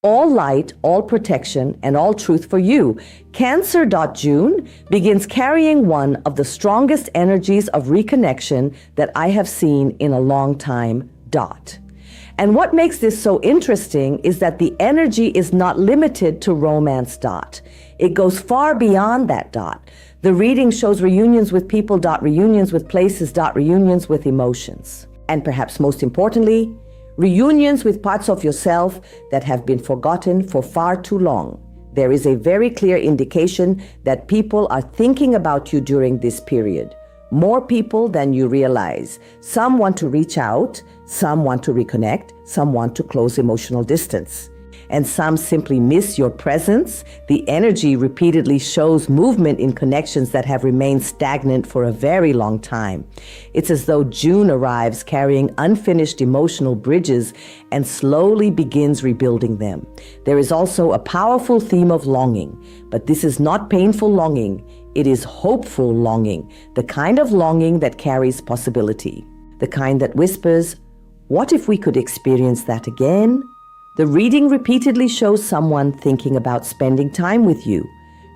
All light, all protection, and all truth for you. Cancer.June begins carrying one of the strongest energies of reconnection that I have seen in a long time. And what makes this so interesting is that the energy is not limited to romance. It goes far beyond that. The reading shows reunions with people. Reunions with places. Reunions with emotions. And perhaps most importantly, reunions with parts of yourself that have been forgotten for far too long. There is a very clear indication that people are thinking about you during this period. More people than you realize. Some want to reach out, some want to reconnect, some want to close emotional distance. And some simply miss your presence. The energy repeatedly shows movement in connections that have remained stagnant for a very long time. It's as though June arrives carrying unfinished emotional bridges and slowly begins rebuilding them. There is also a powerful theme of longing, but this is not painful longing. It is hopeful longing, the kind of longing that carries possibility, the kind that whispers, "What if we could experience that again?" The reading repeatedly shows someone thinking about spending time with you,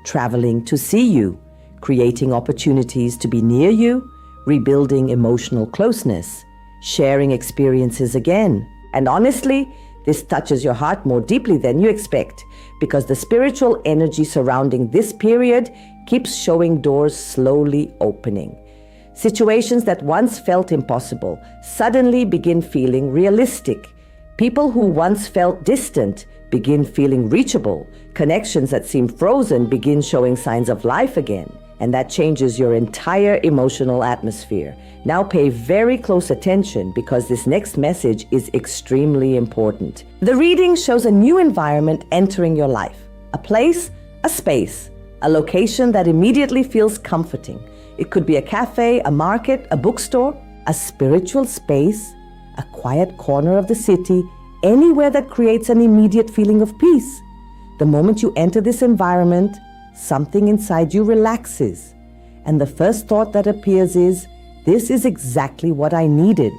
traveling to see you, creating opportunities to be near you, rebuilding emotional closeness, sharing experiences again. And honestly, this touches your heart more deeply than you expect, because the spiritual energy surrounding this period keeps showing doors slowly opening. Situations that once felt impossible suddenly begin feeling realistic. People who once felt distant begin feeling reachable. Connections that seemed frozen begin showing signs of life again. And that changes your entire emotional atmosphere. Now pay very close attention because this next message is extremely important. The reading shows a new environment entering your life. A place, a space, a location that immediately feels comforting. It could be a cafe, a market, a bookstore, a spiritual space, a quiet corner of the city, anywhere that creates an immediate feeling of peace. The moment you enter this environment, something inside you relaxes. And the first thought that appears is, this is exactly what I needed.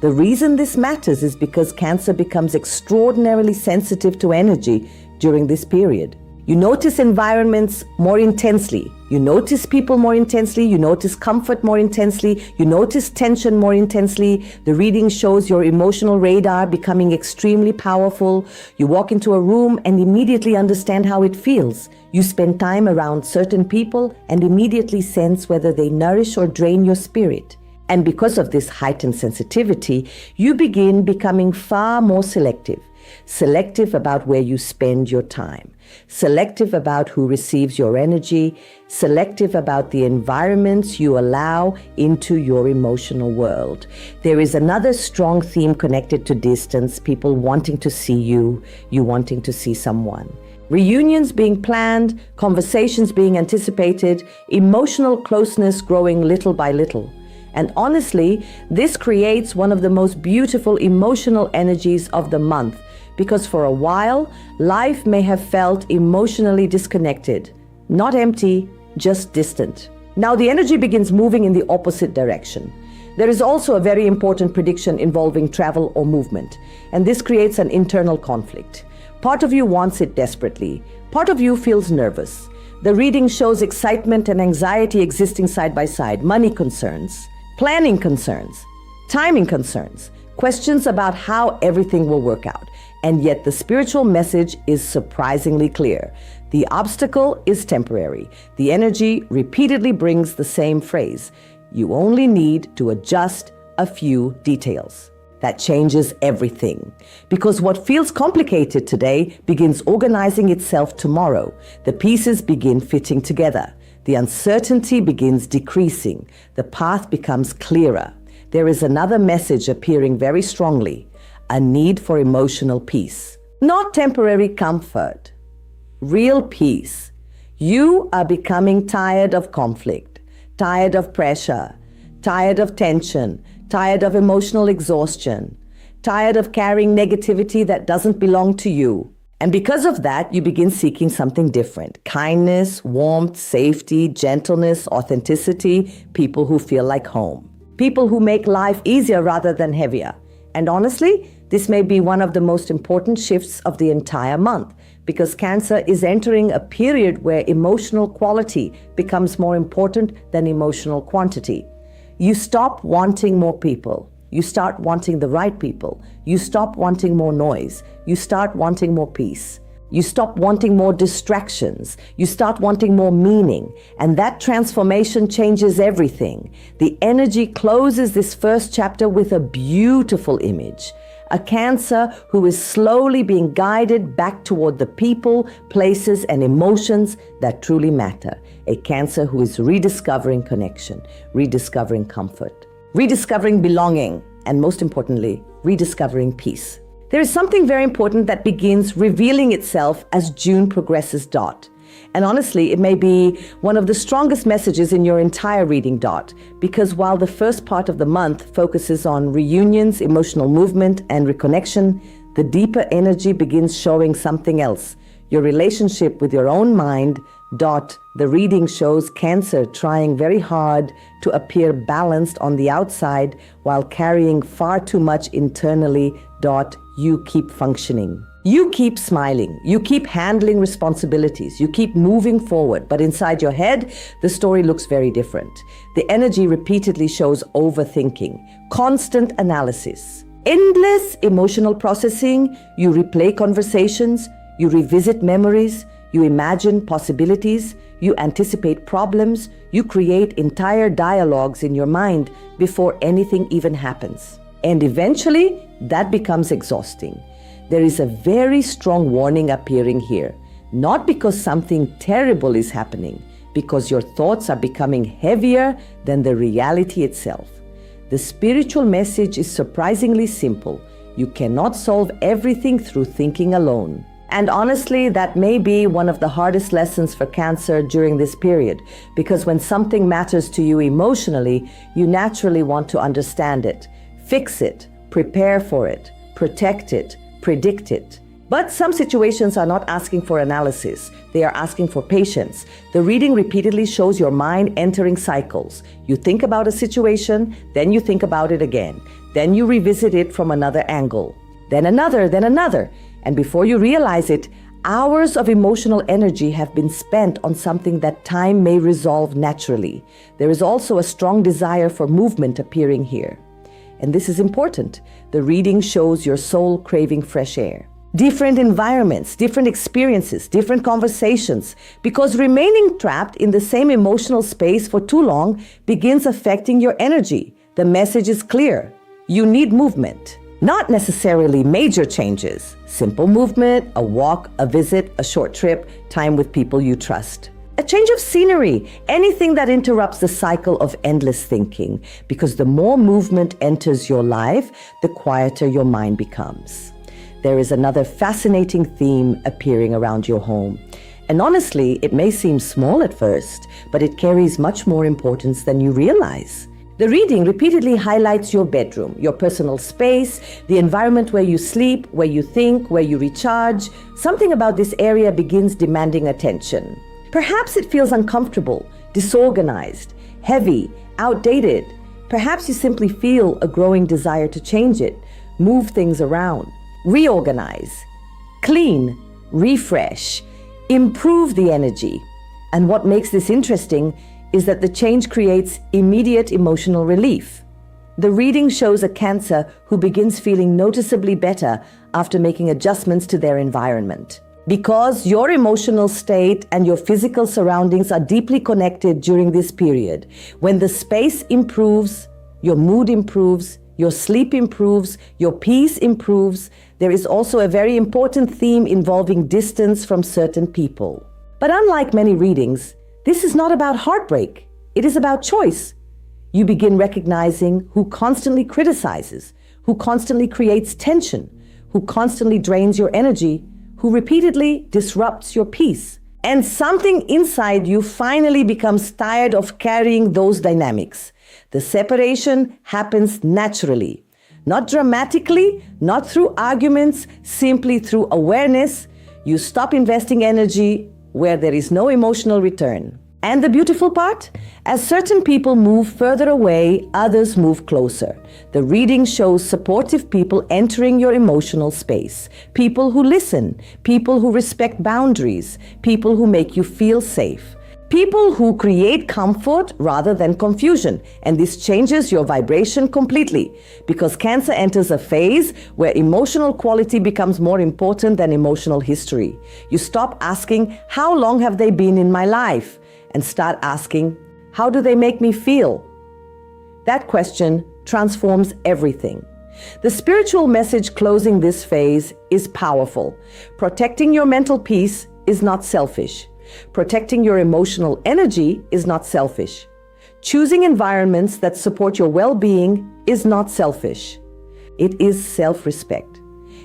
The reason this matters is because Cancer becomes extraordinarily sensitive to energy during this period. You notice environments more intensely. You notice people more intensely. You notice comfort more intensely. You notice tension more intensely. The reading shows your emotional radar becoming extremely powerful. You walk into a room and immediately understand how it feels. You spend time around certain people and immediately sense whether they nourish or drain your spirit. And because of this heightened sensitivity, you begin becoming far more selective. Selective about where you spend your time, selective about who receives your energy, selective about the environments you allow into your emotional world. There is another strong theme connected to distance, people wanting to see you, you wanting to see someone. Reunions being planned, conversations being anticipated, emotional closeness growing little by little. And honestly, this creates one of the most beautiful emotional energies of the month, because for a while, life may have felt emotionally disconnected, not empty, just distant. Now the energy begins moving in the opposite direction. There is also a very important prediction involving travel or movement, and this creates an internal conflict. Part of you wants it desperately. Part of you feels nervous. The reading shows excitement and anxiety existing side by side, money concerns, planning concerns, timing concerns, questions about how everything will work out. And yet the spiritual message is surprisingly clear. The obstacle is temporary. The energy repeatedly brings the same phrase. You only need to adjust a few details. That changes everything. Because what feels complicated today begins organizing itself tomorrow. The pieces begin fitting together. The uncertainty begins decreasing. The path becomes clearer. There is another message appearing very strongly. A need for emotional peace. Not temporary comfort. Real peace. You are becoming tired of conflict, tired of pressure, tired of tension, tired of emotional exhaustion, tired of carrying negativity that doesn't belong to you. And because of that, you begin seeking something different. Kindness, warmth, safety, gentleness, authenticity, people who feel like home. People who make life easier rather than heavier. And honestly, This may be one of the most important shifts of the entire month because Cancer is entering a period where emotional quality becomes more important than emotional quantity. You stop wanting more people. You start wanting the right people. You stop wanting more noise. You start wanting more peace. You stop wanting more distractions. You start wanting more meaning. And that transformation changes everything. The energy closes this first chapter with a beautiful image. A Cancer who is slowly being guided back toward the people, places, and emotions that truly matter. A Cancer who is rediscovering connection, rediscovering comfort, rediscovering belonging, and most importantly, rediscovering peace. There is something very important that begins revealing itself as June progresses. And honestly, it may be one of the strongest messages in your entire reading. Because while the first part of the month focuses on reunions, emotional movement, and reconnection, the deeper energy begins showing something else. Your relationship with your own mind. The reading shows Cancer trying very hard to appear balanced on the outside while carrying far too much internally. You keep functioning. You keep smiling. You keep handling responsibilities. You keep moving forward. But inside your head, the story looks very different. The energy repeatedly shows overthinking, constant analysis, endless emotional processing. You replay conversations. You revisit memories. You imagine possibilities. You anticipate problems. You create entire dialogues in your mind before anything even happens. And eventually, that becomes exhausting. There is a very strong warning appearing here, not because something terrible is happening, because your thoughts are becoming heavier than the reality itself. The spiritual message is surprisingly simple. You cannot solve everything through thinking alone. And honestly, that may be one of the hardest lessons for Cancer during this period, because when something matters to you emotionally, you naturally want to understand it, fix it, prepare for it, protect it, predict it. But some situations are not asking for analysis. They are asking for patience. The reading repeatedly shows your mind entering cycles. You think about a situation, then you think about it again. Then you revisit it from another angle. Then another. And before you realize it, hours of emotional energy have been spent on something that time may resolve naturally. There is also a strong desire for movement appearing here. And this is important. The reading shows your soul craving fresh air. Different environments, different experiences, different conversations, because remaining trapped in the same emotional space for too long begins affecting your energy. The message is clear. You need movement. Not necessarily major changes. Simple movement, a walk, a visit, a short trip, time with people you trust. A change of scenery, anything that interrupts the cycle of endless thinking, because the more movement enters your life, the quieter your mind becomes. There is another fascinating theme appearing around your home. And honestly, it may seem small at first, but it carries much more importance than you realize. The reading repeatedly highlights your bedroom, your personal space, the environment where you sleep, where you think, where you recharge. Something about this area begins demanding attention. Perhaps it feels uncomfortable, disorganized, heavy, outdated. Perhaps you simply feel a growing desire to change it, move things around, reorganize, clean, refresh, improve the energy. And what makes this interesting is that the change creates immediate emotional relief. The reading shows a Cancer who begins feeling noticeably better after making adjustments to their environment. Because your emotional state and your physical surroundings are deeply connected during this period. When the space improves, your mood improves, your sleep improves, your peace improves. There is also a very important theme involving distance from certain people. But unlike many readings, this is not about heartbreak. It is about choice. You begin recognizing who constantly criticizes, who constantly creates tension, who constantly drains your energy, who repeatedly disrupts your peace. And something inside you finally becomes tired of carrying those dynamics. The separation happens naturally, not dramatically, not through arguments, simply through awareness. You stop investing energy where there is no emotional return. And the beautiful part? As certain people move further away, others move closer. The reading shows supportive people entering your emotional space. People who listen, people who respect boundaries, people who make you feel safe. People who create comfort rather than confusion. And this changes your vibration completely because Cancer enters a phase where emotional quality becomes more important than emotional history. You stop asking, how long have they been in my life? And start asking, how do they make me feel? That question transforms everything. The spiritual message closing this phase is powerful. Protecting your mental peace is not selfish. Protecting your emotional energy is not selfish. Choosing environments that support your well-being is not selfish. It is self-respect.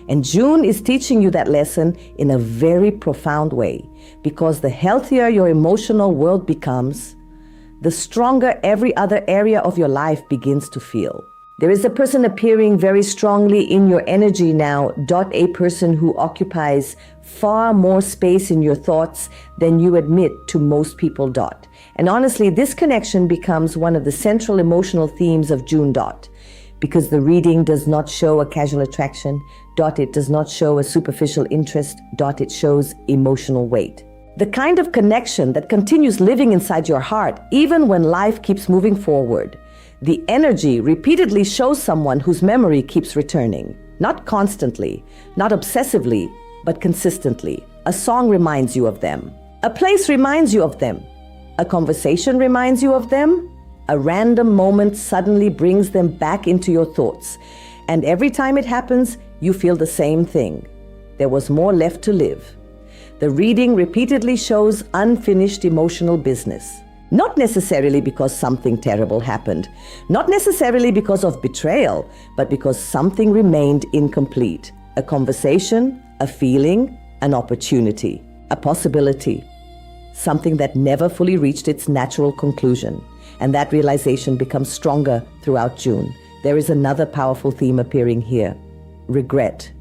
And June is teaching you that lesson in a very profound way, because the healthier your emotional world becomes, the stronger every other area of your life begins to feel. There is a person appearing very strongly in your energy now, a person who occupies far more space in your thoughts than you admit to most people. And honestly, this connection becomes one of the central emotional themes of June. Because the reading does not show a casual attraction. It does not show a superficial interest. It shows emotional weight. The kind of connection that continues living inside your heart even when life keeps moving forward. The energy repeatedly shows someone whose memory keeps returning. Not constantly, not obsessively, but consistently. A song reminds you of them. A place reminds you of them. A conversation reminds you of them. A random moment suddenly brings them back into your thoughts. And every time it happens, you feel the same thing. There was more left to live. The reading repeatedly shows unfinished emotional business. Not necessarily because something terrible happened, not necessarily because of betrayal, but because something remained incomplete. A conversation, a feeling, an opportunity, a possibility, something that never fully reached its natural conclusion. And that realization becomes stronger throughout June. There is another powerful theme appearing here. Regret,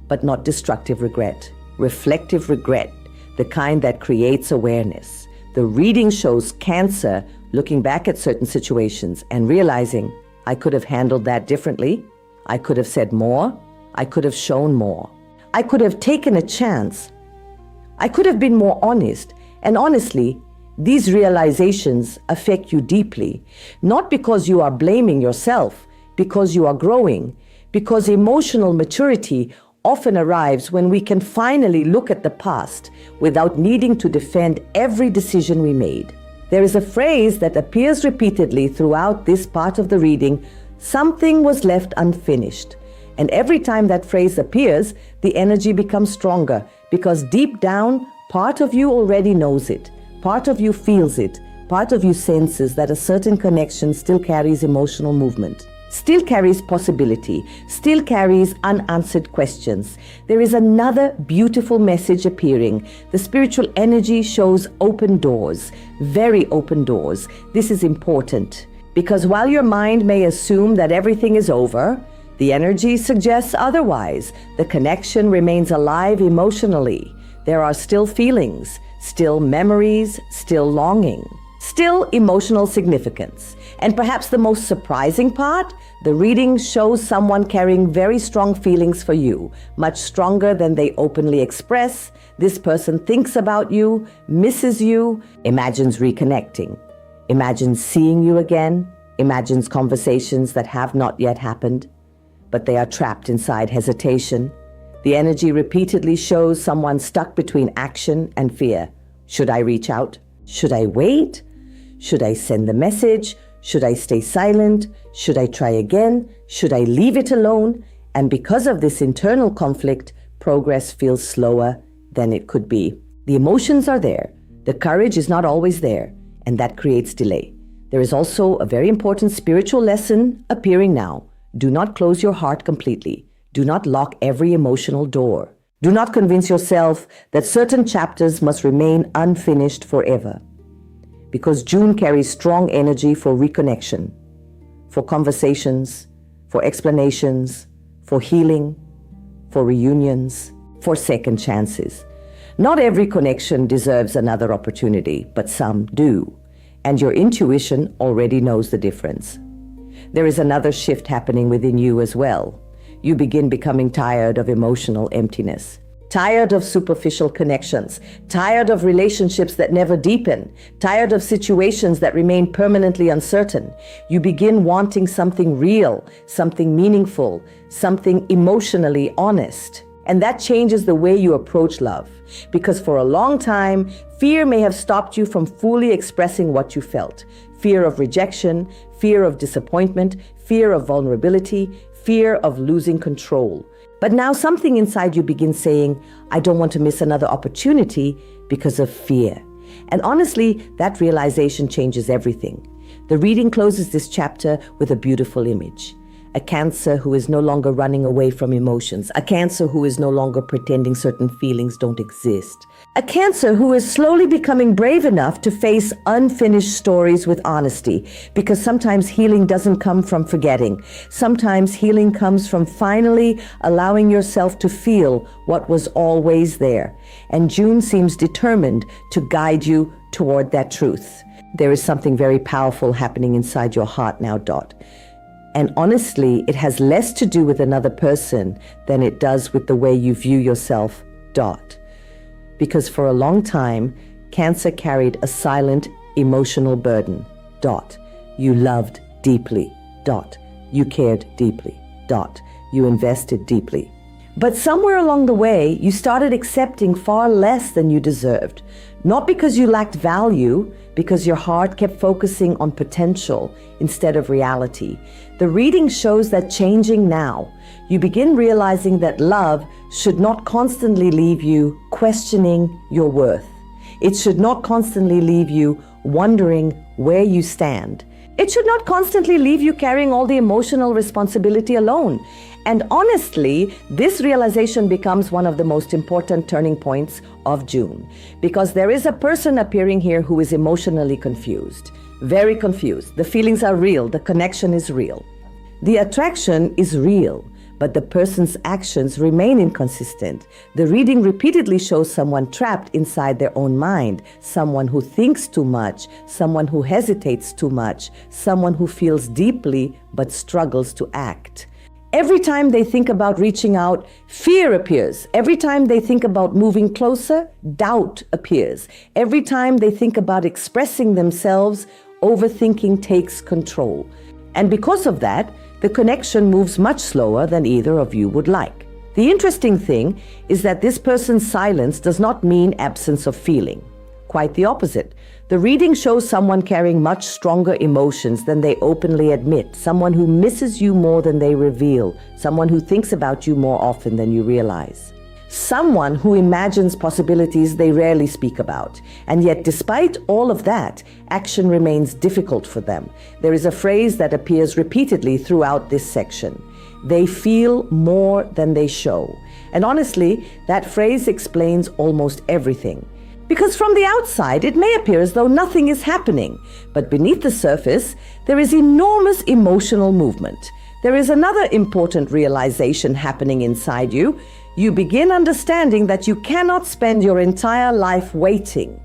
but not destructive regret. Reflective regret, the kind that creates awareness. The reading shows Cancer looking back at certain situations and realizing, I could have handled that differently. I could have said more. I could have shown more. I could have taken a chance. I could have been more honest. And honestly, these realizations affect you deeply, not because you are blaming yourself, because you are growing, because emotional maturity often arrives when we can finally look at the past without needing to defend every decision we made. There is a phrase that appears repeatedly throughout this part of the reading, something was left unfinished. And every time that phrase appears, the energy becomes stronger because deep down, part of you already knows it. Part of you feels it. Part of you senses that a certain connection still carries emotional movement, still carries possibility, still carries unanswered questions. There is another beautiful message appearing. The spiritual energy shows open doors, very open doors. This is important because while your mind may assume that everything is over, the energy suggests otherwise. The connection remains alive emotionally. There are still feelings, still memories, still longing, still emotional significance. And perhaps the most surprising part, the reading shows someone carrying very strong feelings for you, much stronger than they openly express. This person thinks about you, misses you, imagines reconnecting, imagines seeing you again, imagines conversations that have not yet happened, but they are trapped inside hesitation. The energy repeatedly shows someone stuck between action and fear. Should I reach out? Should I wait? Should I send the message? Should I stay silent? Should I try again? Should I leave it alone? And because of this internal conflict, progress feels slower than it could be. The emotions are there. The courage is not always there, and that creates delay. There is also a very important spiritual lesson appearing now. Do not close your heart completely. Do not lock every emotional door. Do not convince yourself that certain chapters must remain unfinished forever. Because June carries strong energy for reconnection, for conversations, for explanations, for healing, for reunions, for second chances. Not every connection deserves another opportunity, but some do. And your intuition already knows the difference. There is another shift happening within you as well. You begin becoming tired of emotional emptiness. Tired of superficial connections, tired of relationships that never deepen, tired of situations that remain permanently uncertain. You begin wanting something real, something meaningful, something emotionally honest. And that changes the way you approach love. Because for a long time, fear may have stopped you from fully expressing what you felt. Fear of rejection, fear of disappointment, fear of vulnerability, fear of losing control. But now something inside you begins saying, I don't want to miss another opportunity because of fear. And honestly, that realization changes everything. The reading closes this chapter with a beautiful image. A Cancer who is no longer running away from emotions. A Cancer who is no longer pretending certain feelings don't exist. A Cancer who is slowly becoming brave enough to face unfinished stories with honesty. Because sometimes healing doesn't come from forgetting. Sometimes healing comes from finally allowing yourself to feel what was always there. And June seems determined to guide you toward that truth. There is something very powerful happening inside your heart now, Dot. And honestly, it has less to do with another person than it does with the way you view yourself, Dot. Because for a long time, Cancer carried a silent, emotional burden, Dot. You loved deeply, Dot. You cared deeply, Dot. You invested deeply. But somewhere along the way, you started accepting far less than you deserved. Not because you lacked value, because your heart kept focusing on potential instead of reality. The reading shows that changing now. You begin realizing that love should not constantly leave you questioning your worth. It should not constantly leave you wondering where you stand. It should not constantly leave you carrying all the emotional responsibility alone. And honestly, this realization becomes one of the most important turning points of June, because there is a person appearing here who is emotionally confused, very confused. The feelings are real, the connection is real. The attraction is real, but the person's actions remain inconsistent. The reading repeatedly shows someone trapped inside their own mind, someone who thinks too much, someone who hesitates too much, someone who feels deeply but struggles to act. Every time they think about reaching out, fear appears. Every time they think about moving closer, doubt appears. Every time they think about expressing themselves, overthinking takes control. And because of that, the connection moves much slower than either of you would like. The interesting thing is that this person's silence does not mean absence of feeling. Quite the opposite. The reading shows someone carrying much stronger emotions than they openly admit, someone who misses you more than they reveal, someone who thinks about you more often than you realize. Someone who imagines possibilities they rarely speak about. And yet, despite all of that, action remains difficult for them. There is a phrase that appears repeatedly throughout this section. They feel more than they show. And honestly, that phrase explains almost everything. Because from the outside, it may appear as though nothing is happening. But beneath the surface, there is enormous emotional movement. There is another important realization happening inside you. You begin understanding that you cannot spend your entire life waiting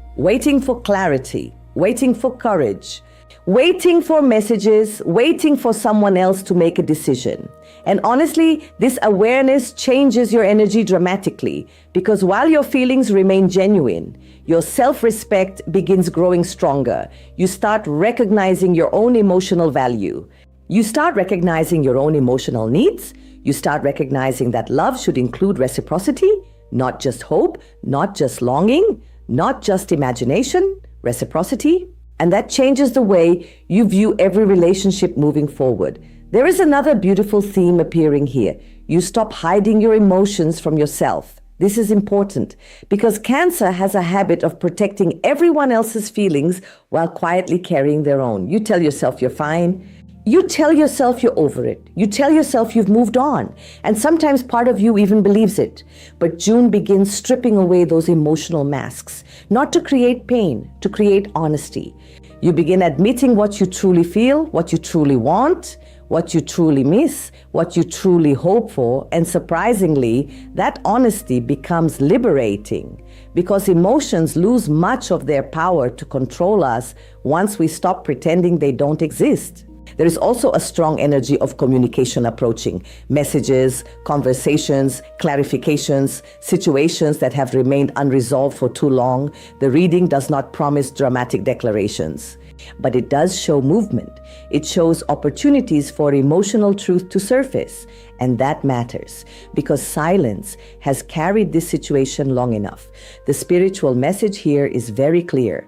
for clarity, waiting for courage, waiting for messages, waiting for someone else to make a decision. And honestly, this awareness changes your energy dramatically, because while your feelings remain genuine, your self-respect begins growing stronger. You start recognizing your own emotional value. You start recognizing your own emotional needs. You start recognizing that love should include reciprocity, not just hope, not just longing, not just imagination, reciprocity. And that changes the way you view every relationship moving forward. There is another beautiful theme appearing here. You stop hiding your emotions from yourself. This is important because Cancer has a habit of protecting everyone else's feelings while quietly carrying their own. You tell yourself you're fine. You tell yourself you're over it. You tell yourself you've moved on. And sometimes part of you even believes it. But June begins stripping away those emotional masks, not to create pain, to create honesty. You begin admitting what you truly feel, what you truly want, what you truly miss, what you truly hope for, and surprisingly, that honesty becomes liberating because emotions lose much of their power to control us once we stop pretending they don't exist. There is also a strong energy of communication approaching. Messages, conversations, clarifications, situations that have remained unresolved for too long. The reading does not promise dramatic declarations, but it does show movement. It shows opportunities for emotional truth to surface, and that matters because silence has carried this situation long enough. The spiritual message here is very clear.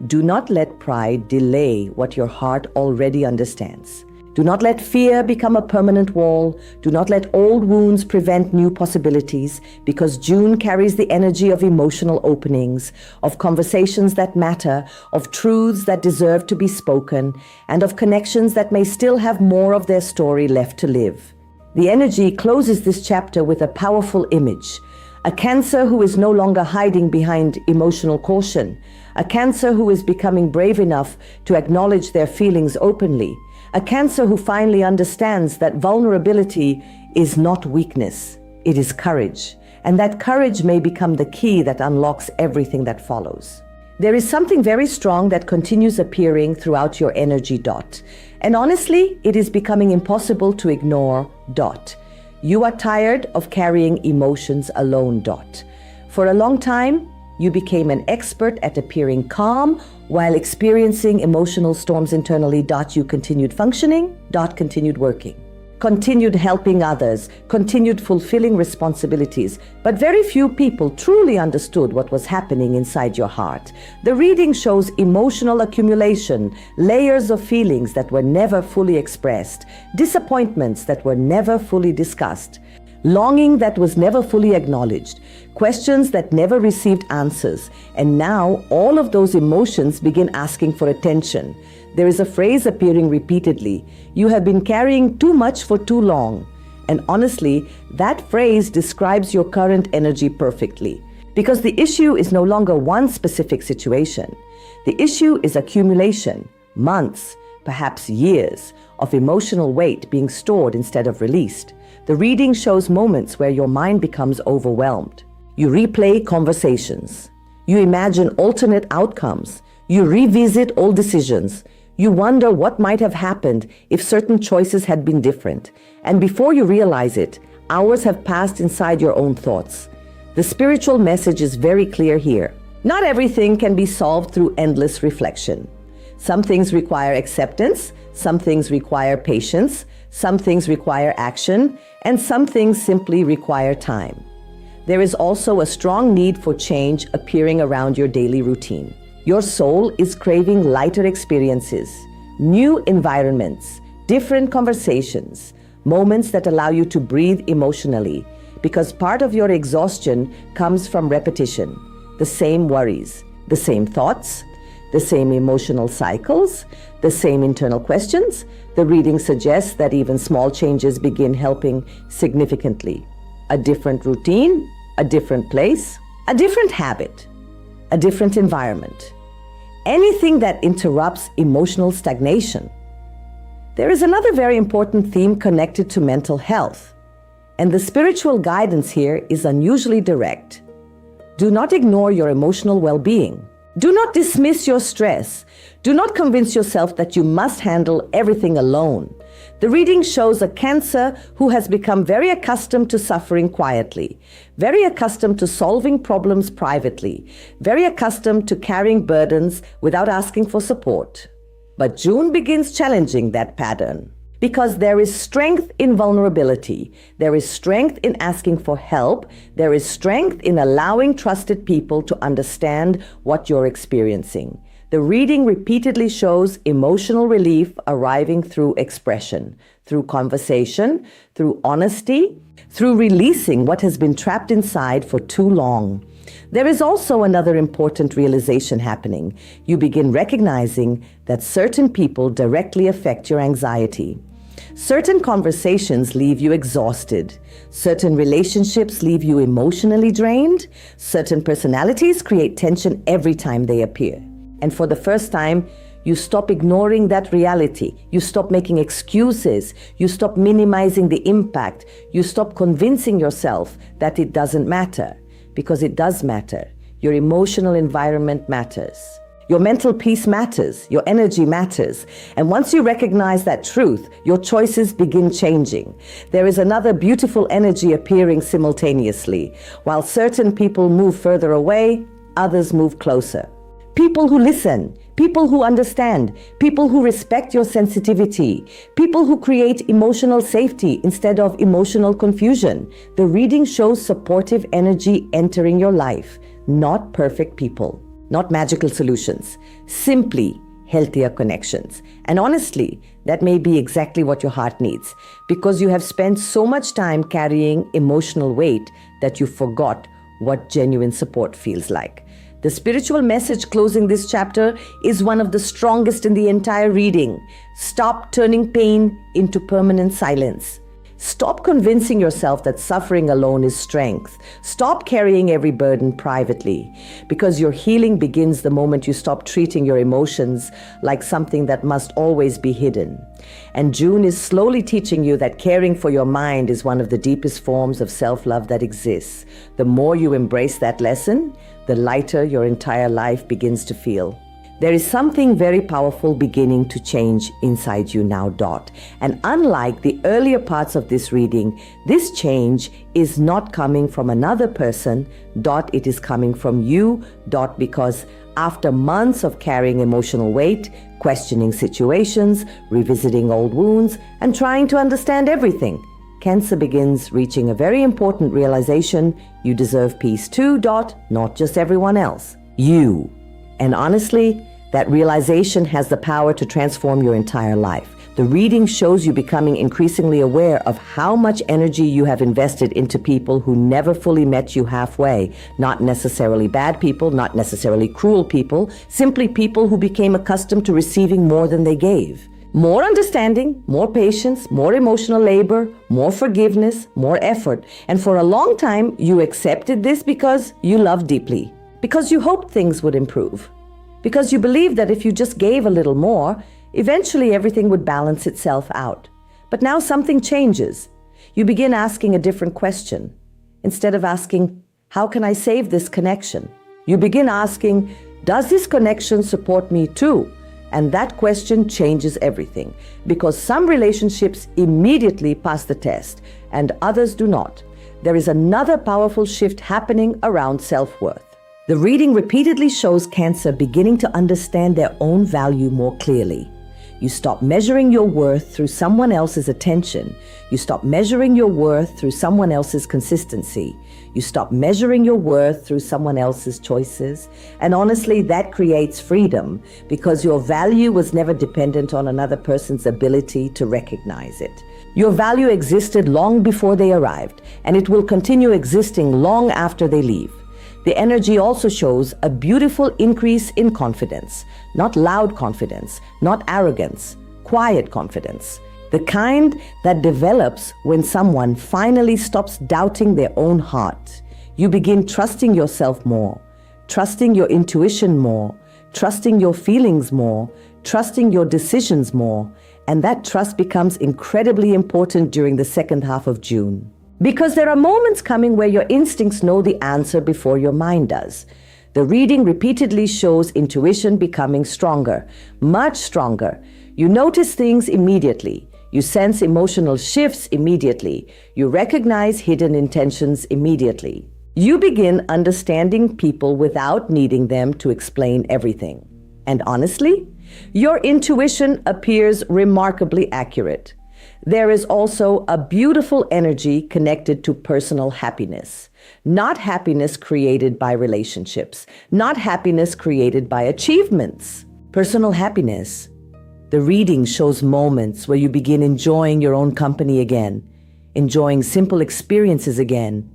Do not let pride delay what your heart already understands. Do not let fear become a permanent wall. Do not let old wounds prevent new possibilities, because June carries the energy of emotional openings, of conversations that matter, of truths that deserve to be spoken, and of connections that may still have more of their story left to live. The energy closes this chapter with a powerful image. A Cancer who is no longer hiding behind emotional caution. A Cancer who is becoming brave enough to acknowledge their feelings openly. A Cancer who finally understands that vulnerability is not weakness, it is courage. And that courage may become the key that unlocks everything that follows. There is something very strong that continues appearing throughout your energy dot. And honestly, it is becoming impossible to ignore dot. You are tired of carrying emotions alone dot. For a long time, you became an expert at appearing calm while experiencing emotional storms internally dot. You continued functioning dot, continued working, continued helping others, continued fulfilling responsibilities, but very few people truly understood what was happening inside your heart. The reading shows emotional accumulation, layers of feelings that were never fully expressed, disappointments that were never fully discussed, longing that was never fully acknowledged, questions that never received answers, and now all of those emotions begin asking for attention. There is a phrase appearing repeatedly: you have been carrying too much for too long. And honestly, that phrase describes your current energy perfectly. Because the issue is no longer one specific situation. The issue is accumulation, months, perhaps years, of emotional weight being stored instead of released. The reading shows moments where your mind becomes overwhelmed. You replay conversations. You imagine alternate outcomes. You revisit old decisions. You wonder what might have happened if certain choices had been different. And before you realize it, hours have passed inside your own thoughts. The spiritual message is very clear here. Not everything can be solved through endless reflection. Some things require acceptance, some things require patience, some things require action, and some things simply require time. There is also a strong need for change appearing around your daily routine. Your soul is craving lighter experiences, new environments, different conversations, moments that allow you to breathe emotionally, because part of your exhaustion comes from repetition, the same worries, the same thoughts, the same emotional cycles, the same internal questions. The reading suggests that even small changes begin helping significantly. A different routine, a different place, a different habit, a different environment. Anything that interrupts emotional stagnation. There is another very important theme connected to mental health, and the spiritual guidance here is unusually direct. Do not ignore your emotional well-being. Do not dismiss your stress. Do not convince yourself that you must handle everything alone. The reading shows a Cancer who has become very accustomed to suffering quietly, very accustomed to solving problems privately, very accustomed to carrying burdens without asking for support. But June begins challenging that pattern. Because there is strength in vulnerability, there is strength in asking for help, there is strength in allowing trusted people to understand what you're experiencing. The reading repeatedly shows emotional relief arriving through expression, through conversation, through honesty, through releasing what has been trapped inside for too long. There is also another important realization happening. You begin recognizing that certain people directly affect your anxiety. Certain conversations leave you exhausted. Certain relationships leave you emotionally drained. Certain personalities create tension every time they appear. And for the first time, You stop ignoring that reality. You stop making excuses. You stop minimizing the impact. You stop convincing yourself that it doesn't matter, because it does matter. Your emotional environment matters. Your mental peace matters. Your energy matters. And once you recognize that truth, your choices begin changing. There is another beautiful energy appearing simultaneously. While certain people move further away, others move closer. People who listen, people who understand, people who respect your sensitivity, people who create emotional safety instead of emotional confusion. The reading shows supportive energy entering your life, not perfect people. Not magical solutions, simply healthier connections. And honestly, that may be exactly what your heart needs, because you have spent so much time carrying emotional weight that you forgot what genuine support feels like. The spiritual message closing this chapter is one of the strongest in the entire reading. Stop turning pain into permanent silence. Stop convincing yourself that suffering alone is strength. Stop carrying every burden privately, because your healing begins the moment you stop treating your emotions like something that must always be hidden. And June is slowly teaching you that caring for your mind is one of the deepest forms of self-love that exists. The more you embrace that lesson, the lighter your entire life begins to feel. There is something very powerful beginning to change inside you now, Dot. And unlike the earlier parts of this reading, this change is not coming from another person, Dot. It is coming from you, Dot, because after months of carrying emotional weight, questioning situations, revisiting old wounds, and trying to understand everything, Cancer begins reaching a very important realization. You deserve peace too, Dot, not just everyone else. You. And honestly, that realization has the power to transform your entire life. The reading shows you becoming increasingly aware of how much energy you have invested into people who never fully met you halfway. Not necessarily bad people, not necessarily cruel people, simply people who became accustomed to receiving more than they gave. More understanding, more patience, more emotional labor, more forgiveness, more effort. And for a long time, you accepted this because you loved deeply, because you hoped things would improve, because you believed that if you just gave a little more, eventually everything would balance itself out. But now something changes. You begin asking a different question. Instead of asking, how can I save this connection? You begin asking, does this connection support me too? And that question changes everything, because some relationships immediately pass the test and others do not. There is another powerful shift happening around self-worth. The reading repeatedly shows Cancer beginning to understand their own value more clearly. You stop measuring your worth through someone else's attention. You stop measuring your worth through someone else's consistency. You stop measuring your worth through someone else's choices. And honestly, that creates freedom, because your value was never dependent on another person's ability to recognize it. Your value existed long before they arrived, and it will continue existing long after they leave. The energy also shows a beautiful increase in confidence, not loud confidence, not arrogance, quiet confidence. The kind that develops when someone finally stops doubting their own heart. You begin trusting yourself more, trusting your intuition more, trusting your feelings more, trusting your decisions more, and that trust becomes incredibly important during the second half of June. Because there are moments coming where your instincts know the answer before your mind does. The reading repeatedly shows intuition becoming stronger, much stronger. You notice things immediately. You sense emotional shifts immediately. You recognize hidden intentions immediately. You begin understanding people without needing them to explain everything. And honestly, your intuition appears remarkably accurate. There is also a beautiful energy connected to personal happiness. Not happiness created by relationships, not happiness created by achievements. Personal happiness. The reading shows moments where you begin enjoying your own company again, enjoying simple experiences again,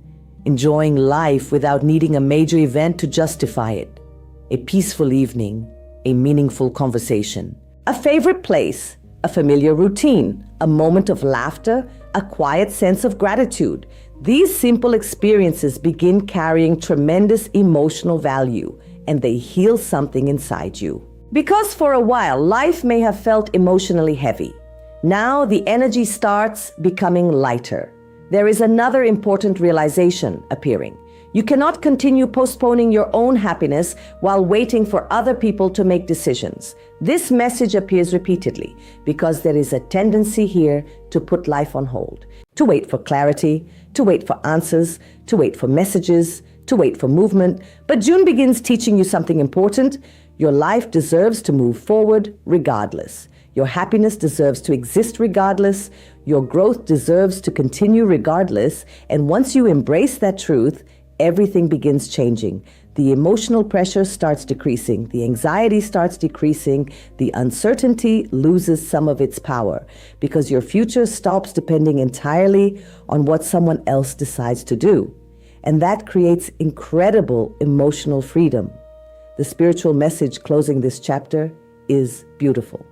enjoying life without needing a major event to justify it. A peaceful evening, a meaningful conversation, a favorite place, a familiar routine, a moment of laughter, a quiet sense of gratitude. These simple experiences begin carrying tremendous emotional value, and they heal something inside you. Because for a while, life may have felt emotionally heavy. Now the energy starts becoming lighter. There is another important realization appearing. You cannot continue postponing your own happiness while waiting for other people to make decisions. This message appears repeatedly because there is a tendency here to put life on hold, to wait for clarity, to wait for answers, to wait for messages, to wait for movement. But June begins teaching you something important. Your life deserves to move forward regardless. Your happiness deserves to exist regardless. Your growth deserves to continue regardless. And once you embrace that truth, everything begins changing. The emotional pressure starts decreasing. The anxiety starts decreasing. The uncertainty loses some of its power because your future stops depending entirely on what someone else decides to do. And that creates incredible emotional freedom. The spiritual message closing this chapter is beautiful.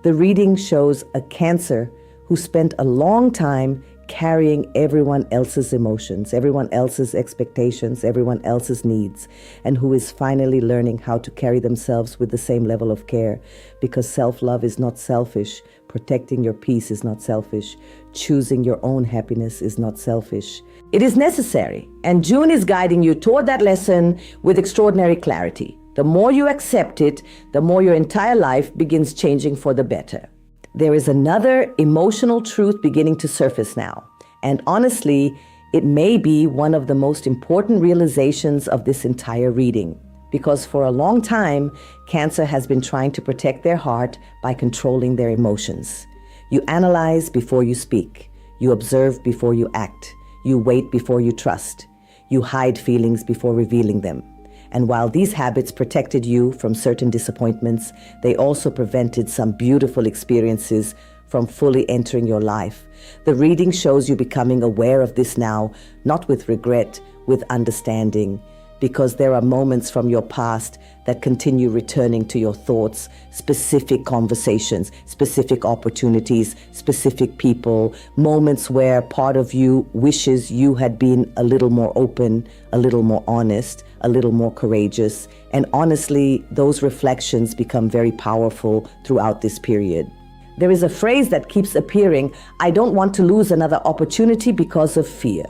The reading shows a Cancer who spent a long time carrying everyone else's emotions, everyone else's expectations, everyone else's needs, and who is finally learning how to carry themselves with the same level of care, because self-love is not selfish, protecting your peace is not selfish, choosing your own happiness is not selfish. It is necessary, and June is guiding you toward that lesson with extraordinary clarity. The more you accept it, the more your entire life begins changing for the better. There is another emotional truth beginning to surface now. And honestly, it may be one of the most important realizations of this entire reading. Because for a long time, Cancer has been trying to protect their heart by controlling their emotions. You analyze before you speak. You observe before you act. You wait before you trust. You hide feelings before revealing them. And while these habits protected you from certain disappointments, they also prevented some beautiful experiences from fully entering your life. The reading shows you becoming aware of this now, not with regret, with understanding, because there are moments from your past that continue returning to your thoughts, specific conversations, specific opportunities, specific people, moments where part of you wishes you had been a little more open, a little more honest, a little more courageous. And honestly, those reflections become very powerful throughout this period. There is a phrase that keeps appearing, I don't want to lose another opportunity because of fear.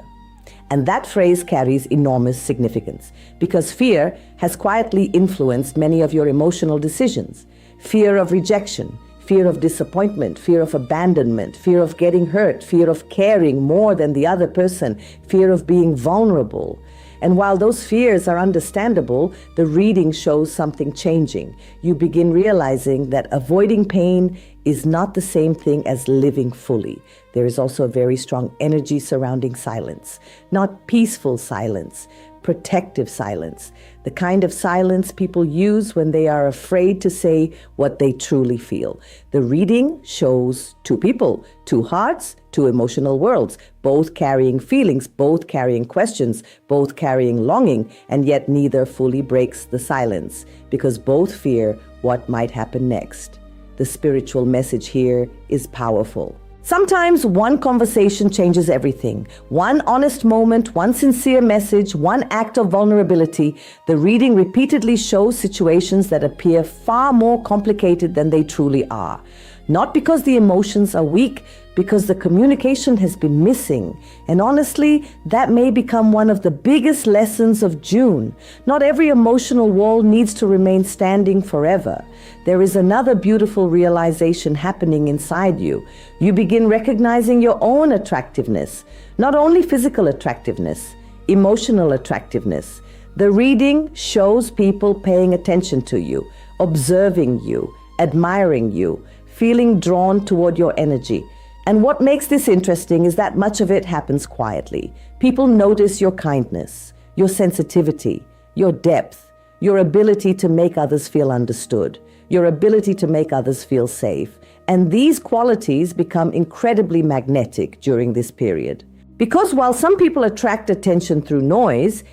And that phrase carries enormous significance because fear has quietly influenced many of your emotional decisions. Fear of rejection, fear of disappointment, fear of abandonment, fear of getting hurt, fear of caring more than the other person, fear of being vulnerable. And while those fears are understandable, the reading shows something changing. You begin realizing that avoiding pain is not the same thing as living fully. There is also a very strong energy surrounding silence, not peaceful silence, protective silence, the kind of silence people use when they are afraid to say what they truly feel. The reading shows two people, two hearts, two emotional worlds, both carrying feelings, both carrying questions, both carrying longing, and yet neither fully breaks the silence because both fear what might happen next. The spiritual message here is powerful. Sometimes one conversation changes everything. One honest moment, one sincere message, one act of vulnerability. The reading repeatedly shows situations that appear far more complicated than they truly are. Not because the emotions are weak, because the communication has been missing. And honestly, that may become one of the biggest lessons of June. Not every emotional wall needs to remain standing forever. There is another beautiful realization happening inside you. You begin recognizing your own attractiveness, not only physical attractiveness, emotional attractiveness. The reading shows people paying attention to you, observing you, admiring you, feeling drawn toward your energy. And what makes this interesting is that much of it happens quietly. People notice your kindness, your sensitivity, your depth, your ability to make others feel understood, your ability to make others feel safe. And these qualities become incredibly magnetic during this period. Because while some people attract attention through noise,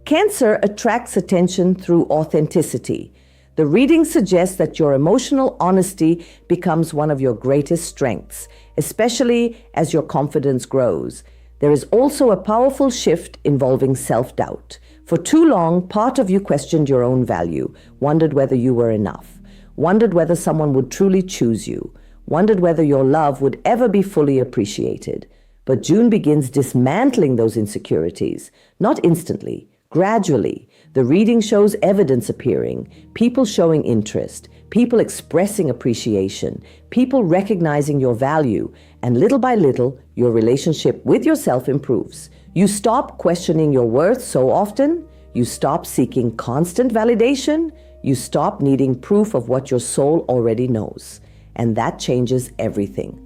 Cancer attracts attention through authenticity. The reading suggests that your emotional honesty becomes one of your greatest strengths, especially as your confidence grows. There is also a powerful shift involving self-doubt. For too long, part of you questioned your own value, wondered whether you were enough. wondered whether someone would truly choose you, wondered whether your love would ever be fully appreciated. But June begins dismantling those insecurities, not instantly, gradually. The reading shows evidence appearing, people showing interest, people expressing appreciation, people recognizing your value, and little by little, your relationship with yourself improves. You stop questioning your worth so often, you stop seeking constant validation, you stop needing proof of what your soul already knows. And that changes everything.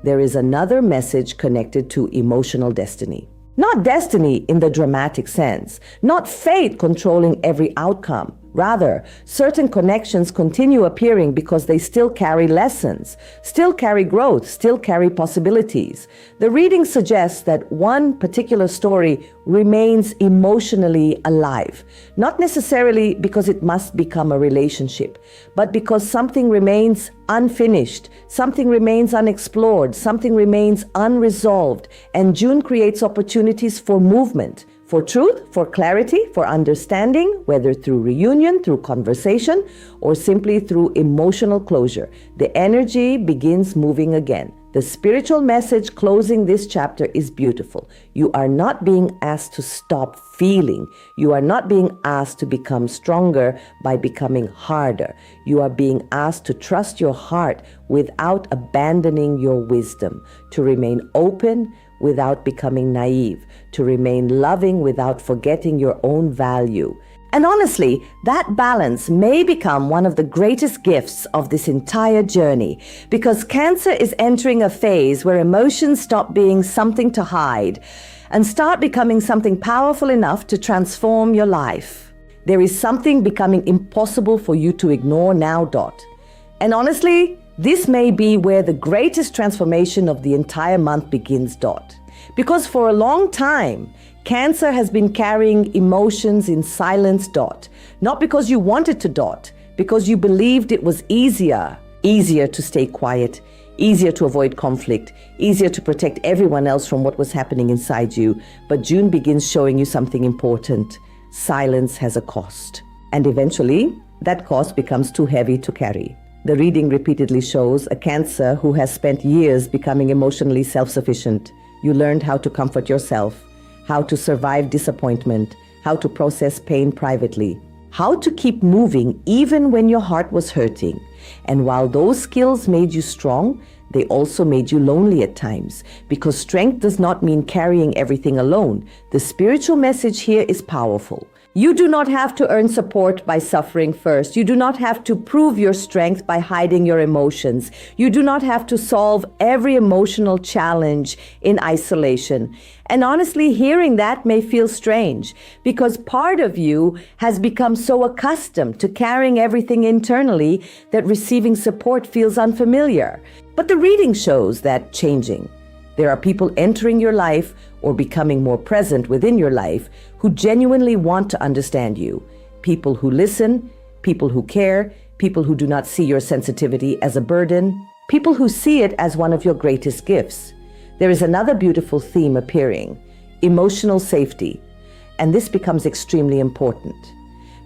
There is another message connected to emotional destiny. Not destiny in the dramatic sense, not fate controlling every outcome. Rather, certain connections continue appearing because they still carry lessons, still carry growth, still carry possibilities. The reading suggests that one particular story remains emotionally alive, not necessarily because it must become a relationship, but because something remains unfinished, something remains unexplored, something remains unresolved, and June creates opportunities for movement, for truth, for clarity, for understanding, whether through reunion, through conversation, or simply through emotional closure. The energy begins moving again. The spiritual message closing this chapter is beautiful. You are not being asked to stop feeling. You are not being asked to become stronger by becoming harder. You are being asked to trust your heart without abandoning your wisdom, to remain open without becoming naive, to remain loving without forgetting your own value. And honestly, that balance may become one of the greatest gifts of this entire journey, because Cancer is entering a phase where emotions stop being something to hide and start becoming something powerful enough to transform your life. There is something becoming impossible for you to ignore now. And honestly, this may be where the greatest transformation of the entire month begins. Because for a long time, Cancer has been carrying emotions in silence. Not because you wanted to. Because you believed it was easier to stay quiet, easier to avoid conflict, easier to protect everyone else from what was happening inside you. But June begins showing you something important. Silence has a cost. And eventually, that cost becomes too heavy to carry. The reading repeatedly shows a Cancer who has spent years becoming emotionally self-sufficient. You learned how to comfort yourself, how to survive disappointment, how to process pain privately, how to keep moving even when your heart was hurting. And while those skills made you strong, they also made you lonely at times, because strength does not mean carrying everything alone. The spiritual message here is powerful. You do not have to earn support by suffering first. You do not have to prove your strength by hiding your emotions. You do not have to solve every emotional challenge in isolation. And honestly, hearing that may feel strange, because part of you has become so accustomed to carrying everything internally that receiving support feels unfamiliar. But the reading shows that changing. There are people entering your life or becoming more present within your life who genuinely want to understand you. People who listen, people who care, people who do not see your sensitivity as a burden, people who see it as one of your greatest gifts. There is another beautiful theme appearing, emotional safety. And this becomes extremely important.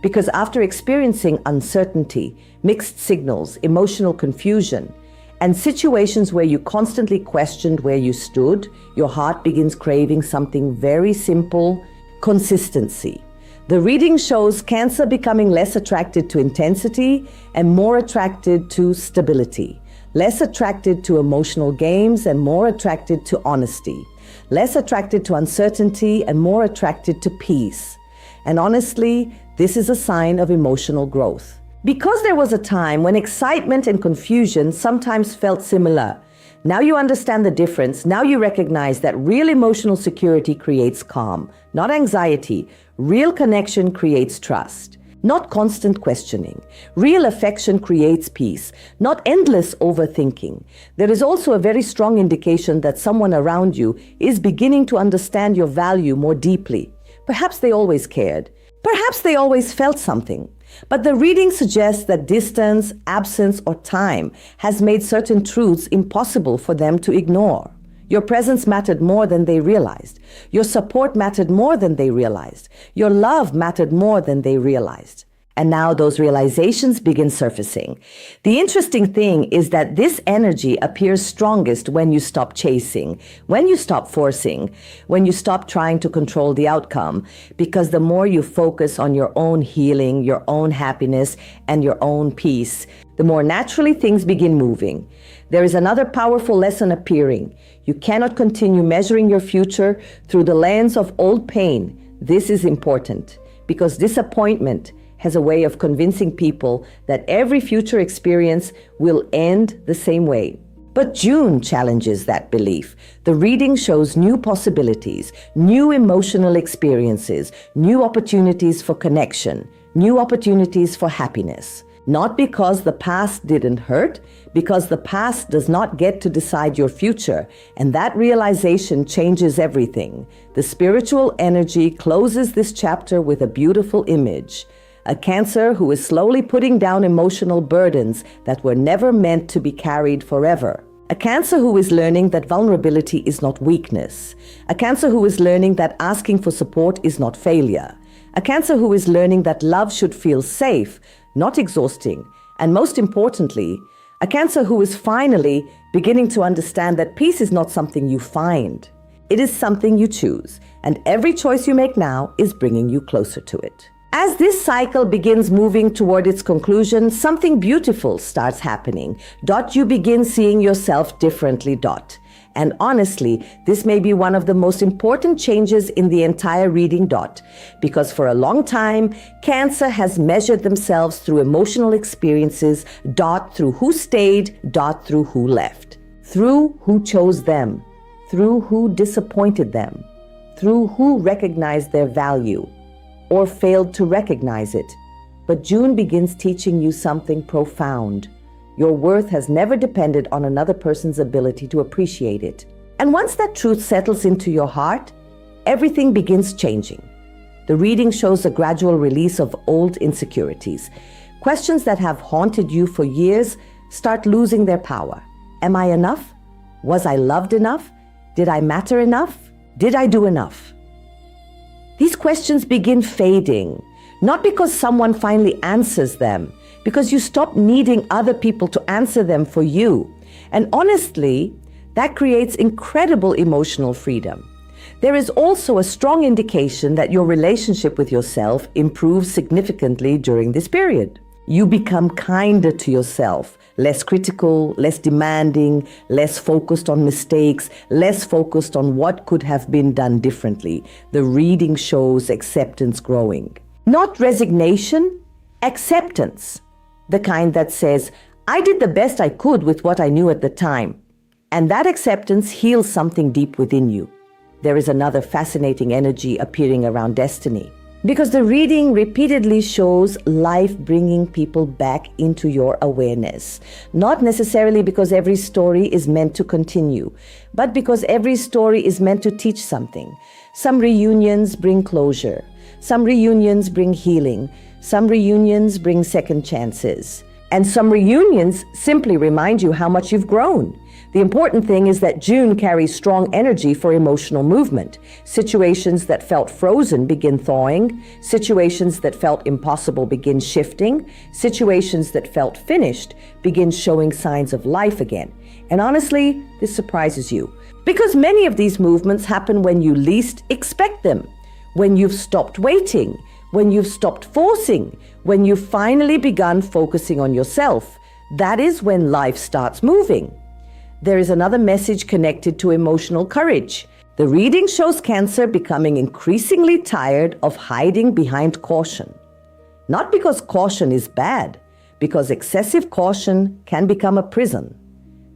Because after experiencing uncertainty, mixed signals, emotional confusion, and situations where you constantly questioned where you stood, your heart begins craving something very simple: consistency. The reading shows Cancer becoming less attracted to intensity and more attracted to stability, less attracted to emotional games and more attracted to honesty, less attracted to uncertainty and more attracted to peace. And honestly, this is a sign of emotional growth. Because there was a time when excitement and confusion sometimes felt similar. Now you understand the difference. Now you recognize that real emotional security creates calm, not anxiety. Real connection creates trust, not constant questioning. Real affection creates peace, not endless overthinking. There is also a very strong indication that someone around you is beginning to understand your value more deeply. Perhaps they always cared. Perhaps they always felt something. But the reading suggests that distance, absence, or time has made certain truths impossible for them to ignore. Your presence mattered more than they realized. Your support mattered more than they realized. Your love mattered more than they realized. And now those realizations begin surfacing. The interesting thing is that this energy appears strongest when you stop chasing, when you stop forcing, when you stop trying to control the outcome, because the more you focus on your own healing, your own happiness, and your own peace, the more naturally things begin moving. There is another powerful lesson appearing. You cannot continue measuring your future through the lens of old pain. This is important because disappointment has a way of convincing people that every future experience will end the same way. But June challenges that belief. The reading shows new possibilities, new emotional experiences, new opportunities for connection, new opportunities for happiness. Not because the past didn't hurt, because the past does not get to decide your future, and that realization changes everything. The spiritual energy closes this chapter with a beautiful image. A Cancer who is slowly putting down emotional burdens that were never meant to be carried forever. A Cancer who is learning that vulnerability is not weakness. A Cancer who is learning that asking for support is not failure. A Cancer who is learning that love should feel safe, not exhausting. And most importantly, a Cancer who is finally beginning to understand that peace is not something you find. It is something you choose, and every choice you make now is bringing you closer to it. As this cycle begins moving toward its conclusion, something beautiful starts happening. You begin seeing yourself differently. And honestly, this may be one of the most important changes in the entire reading. Because for a long time, Cancer has measured themselves through emotional experiences. Through who stayed. Through who left. Through who chose them. Through who disappointed them. Through who recognized their value or failed to recognize it. But June begins teaching you something profound. Your worth has never depended on another person's ability to appreciate it. And once that truth settles into your heart, everything begins changing. The reading shows a gradual release of old insecurities. Questions that have haunted you for years start losing their power. Am I enough? Was I loved enough? Did I matter enough? Did I do enough? These questions begin fading, not because someone finally answers them, because you stop needing other people to answer them for you. And honestly, that creates incredible emotional freedom. There is also a strong indication that your relationship with yourself improves significantly during this period. You become kinder to yourself, less critical, less demanding, less focused on mistakes, less focused on what could have been done differently. The reading shows acceptance growing. Not resignation, acceptance. The kind that says, I did the best I could with what I knew at the time. And that acceptance heals something deep within you. There is another fascinating energy appearing around destiny. Because the reading repeatedly shows life bringing people back into your awareness. Not necessarily because every story is meant to continue, but because every story is meant to teach something. Some reunions bring closure. Some reunions bring healing. Some reunions bring second chances. And some reunions simply remind you how much you've grown. The important thing is that June carries strong energy for emotional movement. Situations that felt frozen begin thawing. Situations that felt impossible begin shifting. Situations that felt finished begin showing signs of life again. And honestly, this surprises you. Because many of these movements happen when you least expect them. When you've stopped waiting. When you've stopped forcing. When you've finally begun focusing on yourself. That is when life starts moving. There is another message connected to emotional courage. The reading shows Cancer becoming increasingly tired of hiding behind caution. Not because caution is bad, because excessive caution can become a prison.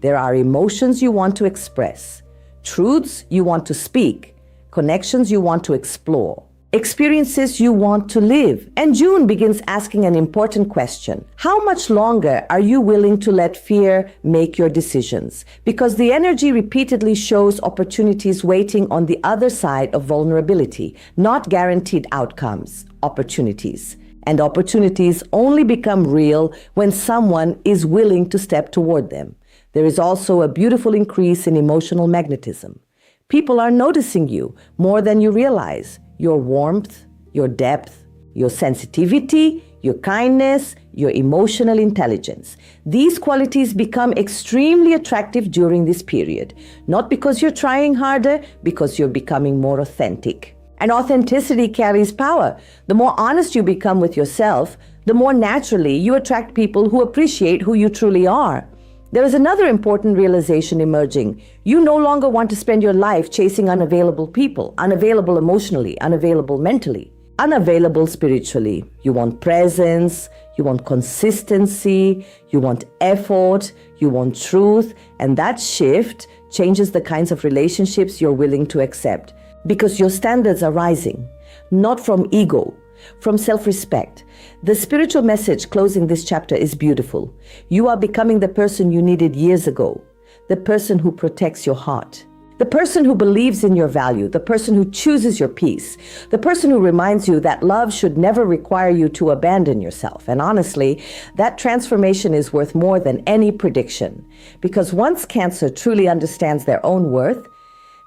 There are emotions you want to express, truths you want to speak, connections you want to explore, experiences you want to live. And June begins asking an important question. How much longer are you willing to let fear make your decisions? Because the energy repeatedly shows opportunities waiting on the other side of vulnerability, not guaranteed outcomes, opportunities. And opportunities only become real when someone is willing to step toward them. There is also a beautiful increase in emotional magnetism. People are noticing you more than you realize. Your warmth, your depth, your sensitivity, your kindness, your emotional intelligence. These qualities become extremely attractive during this period, not because you're trying harder, because you're becoming more authentic. And authenticity carries power. The more honest you become with yourself, the more naturally you attract people who appreciate who you truly are. There is another important realization emerging. You no longer want to spend your life chasing unavailable people, unavailable emotionally, unavailable mentally, unavailable spiritually. You want presence, you want consistency, you want effort, you want truth, and that shift changes the kinds of relationships you're willing to accept because your standards are rising, not from ego, from self-respect. The spiritual message closing this chapter is beautiful. You are becoming the person you needed years ago, the person who protects your heart, the person who believes in your value, the person who chooses your peace, the person who reminds you that love should never require you to abandon yourself. And honestly, that transformation is worth more than any prediction. Because once Cancer truly understands their own worth,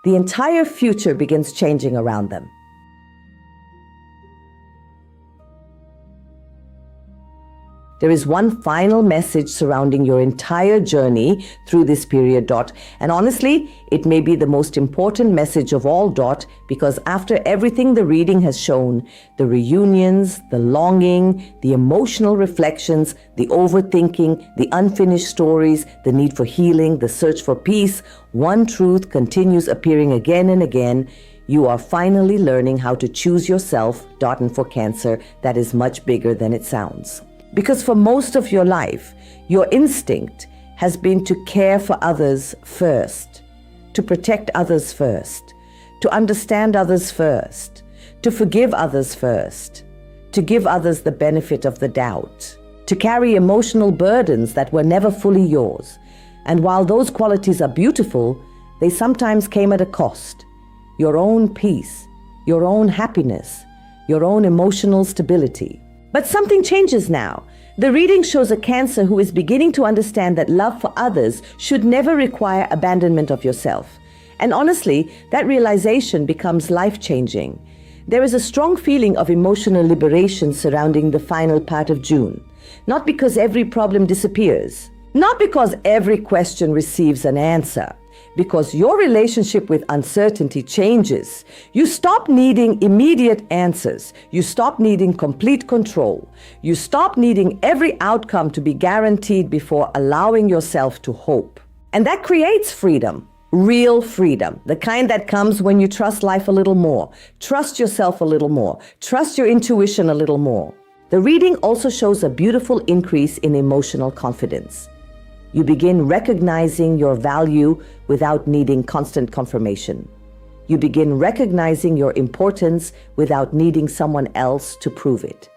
the entire future begins changing around them. There is one final message surrounding your entire journey through this period, and honestly, it may be the most important message of all, because after everything the reading has shown, the reunions, the longing, the emotional reflections, the overthinking, the unfinished stories, the need for healing, the search for peace, one truth continues appearing again and again. You are finally learning how to choose yourself, and for Cancer, that is much bigger than it sounds. Because for most of your life, your instinct has been to care for others first, to protect others first, to understand others first, to forgive others first, to give others the benefit of the doubt, to carry emotional burdens that were never fully yours. And while those qualities are beautiful, they sometimes came at a cost. Your own peace, your own happiness, your own emotional stability. But something changes now. The reading shows a Cancer who is beginning to understand that love for others should never require abandonment of yourself. And honestly, that realization becomes life-changing. There is a strong feeling of emotional liberation surrounding the final part of June. Not because every problem disappears, not because every question receives an answer, because your relationship with uncertainty changes. You stop needing immediate answers. You stop needing complete control. You stop needing every outcome to be guaranteed before allowing yourself to hope. And that creates freedom, real freedom, the kind that comes when you trust life a little more, trust yourself a little more, trust your intuition a little more. The reading also shows a beautiful increase in emotional confidence. You begin recognizing your value without needing constant confirmation. You begin recognizing your importance without needing someone else to prove it.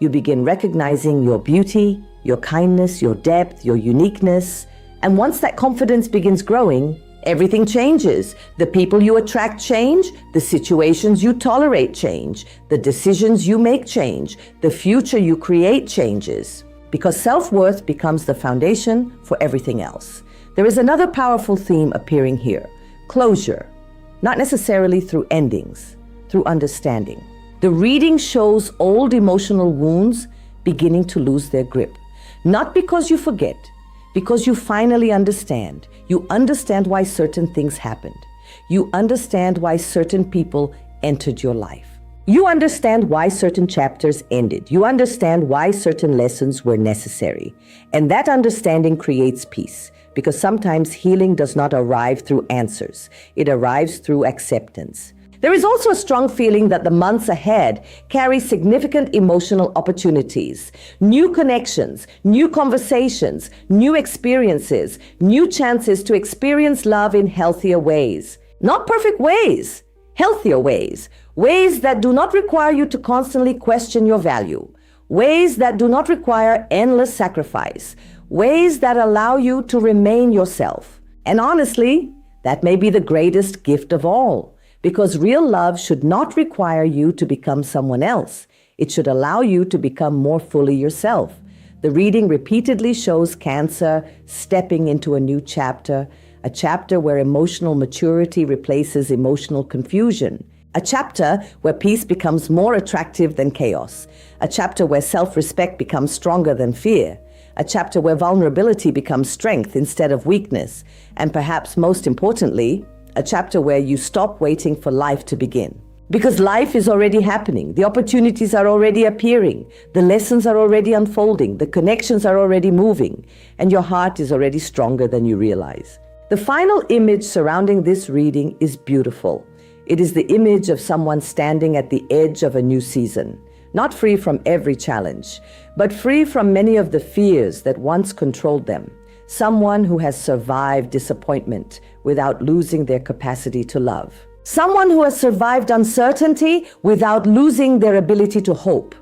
You begin recognizing your beauty, your kindness, your depth, your uniqueness. And once that confidence begins growing, everything changes. The people you attract change, the situations you tolerate change, the decisions you make change, the future you create changes. Because self-worth becomes the foundation for everything else. There is another powerful theme appearing here: closure, not necessarily through endings, through understanding. The reading shows old emotional wounds beginning to lose their grip. Not because you forget, because you finally understand. You understand why certain things happened. You understand why certain people entered your life. You understand why certain chapters ended. You understand why certain lessons were necessary. And that understanding creates peace, because sometimes healing does not arrive through answers. It arrives through acceptance. There is also a strong feeling that the months ahead carry significant emotional opportunities, new connections, new conversations, new experiences, new chances to experience love in healthier ways. Not perfect ways, healthier ways. Ways that do not require you to constantly question your value. Ways that do not require endless sacrifice. Ways that allow you to remain yourself. And honestly, that may be the greatest gift of all. Because real love should not require you to become someone else. It should allow you to become more fully yourself. The reading repeatedly shows Cancer stepping into a new chapter, a chapter where emotional maturity replaces emotional confusion, A chapter where peace becomes more attractive than chaos. A chapter where self-respect becomes stronger than fear. A chapter where vulnerability becomes strength instead of weakness. And perhaps most importantly, a chapter where you stop waiting for life to begin. Because life is already happening. The opportunities are already appearing. The lessons are already unfolding. The connections are already moving. And your heart is already stronger than you realize. The final image surrounding this reading is beautiful. It is the image of someone standing at the edge of a new season, not free from every challenge, but free from many of the fears that once controlled them. Someone who has survived disappointment without losing their capacity to love. Someone who has survived uncertainty without losing their ability to hope.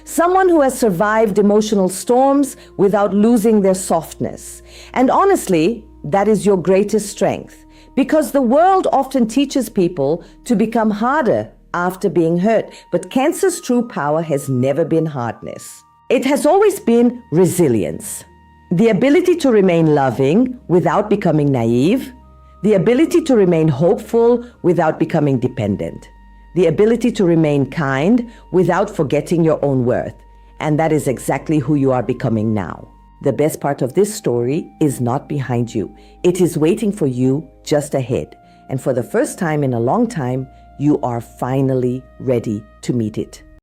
Someone who has survived emotional storms without losing their softness. And honestly, that is your greatest strength, because the world often teaches people to become harder after being hurt. But Cancer's true power has never been hardness. It has always been resilience. The ability to remain loving without becoming naive. The ability to remain hopeful without becoming dependent. The ability to remain kind without forgetting your own worth. And that is exactly who you are becoming now. The best part of this story is not behind you. It is waiting for you just ahead. And for the first time in a long time, you are finally ready to meet it.